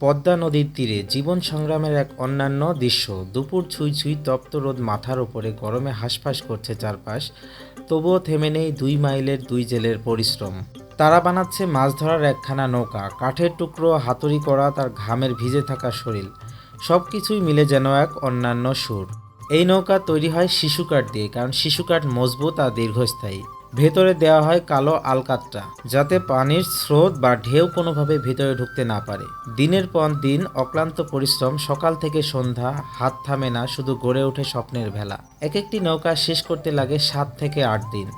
পদ্মা নদীর তীরে জীবন সংগ্রামের এক অন্যান্য দৃশ্য। দুপুর ছুঁই ছুঁই তপ্ত রোদ মাথার ওপরে, গরমে হাঁসফাঁস করছে চারপাশ। তবুও থেমে নেই 2 মাইলের 2 জেলের পরিশ্রম। তারা বানাচ্ছে মাছ ধরার একখানা নৌকা, কাঠের টুকরো, হাতুড়ি করা, তার ঘামের ভিজে থাকা শরীর, সব কিছুই মিলে যেন এক অন্যান্য সুর। এই নৌকা তৈরি হয় শিশু কাঠ দিয়ে, কারণ শিশু কাঠ মজবুত আর দীর্ঘস্থায়ী। ভেতরে দেওয়া হয় কালো আলকাতরা, যাতে পানির স্রোত বা ঢেউ কোনোভাবে ভেতরে ঢুকতে না পারে। দিনের পর দিন অক্লান্ত পরিশ্রম, সকাল থেকে সন্ধ্যা, হাত থামে না, শুধু গড়ে ওঠে স্বপ্নের ভেলা। এক একটি নৌকা শেষ করতে লাগে 7 থেকে 8 দিন।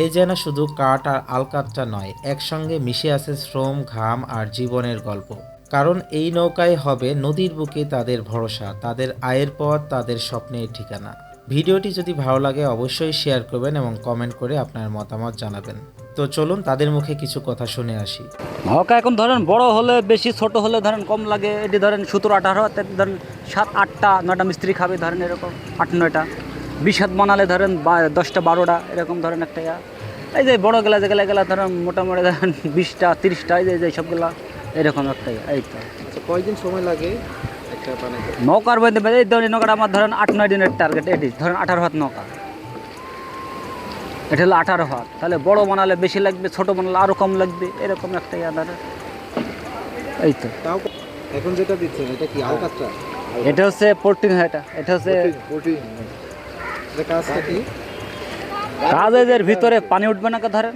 এই যেন শুধু কাঠ আর আলকাতরা নয়, একসঙ্গে মিশে আছে শ্রম, ঘাম আর জীবনের গল্প। কারণ এই নৌকায় হবে নদীর বুকে তাদের ভরসা, তাদের আয়ের পথ, তাদের স্বপ্নের ঠিকানা। ভিডিওটি যদি ভালো লাগে অবশ্যই শেয়ার করবেন এবং কমেন্ট করে আপনার মতামত জানাবেন। তো চলুন তাদের মুখে কিছু কথা শুনে আসি। নৌকা এখন ধরেন বড় হলে বেশি, ছোট হলে ধরেন কম লাগে। এটি ধরেন 17-18, ধরেন 7-8টা 9টা মিস্ত্রি খাবে, ধরেন এরকম 8-9টা। 20 হাত বানালে ধরেন 10টা-12টা এরকম ধরেন একটা ইয়া। এই যে বড় গেলা যেগুলা গেলা ধরেন মোটামুটি ধরেন 20টা 30টা, এই যে সবগুলা এরকম একটা ইয়া। এই তো কয়দিন সময় লাগে একটা বানাইতে? নৌকার মধ্যে এই ধরেন নৌকাটা আমার ধরেন 8-9 দিনের টার্গেট। এটি ধরেন 18 হাত নৌকা, এটা হলো 18 হাত। তাহলে বড় বানালে বেশি লাগবে, ছোট বানালে আরও কম লাগবে, এরকম একটা ইয়া ধরেন। এই তো তাও এখন যেটা দিচ্ছেন এটা কি আলকাতরা? এটা হচ্ছে 14, এটা হচ্ছে এটা কাজটা কি? কাজের ভিতরে পানি উঠবে না ধরেন।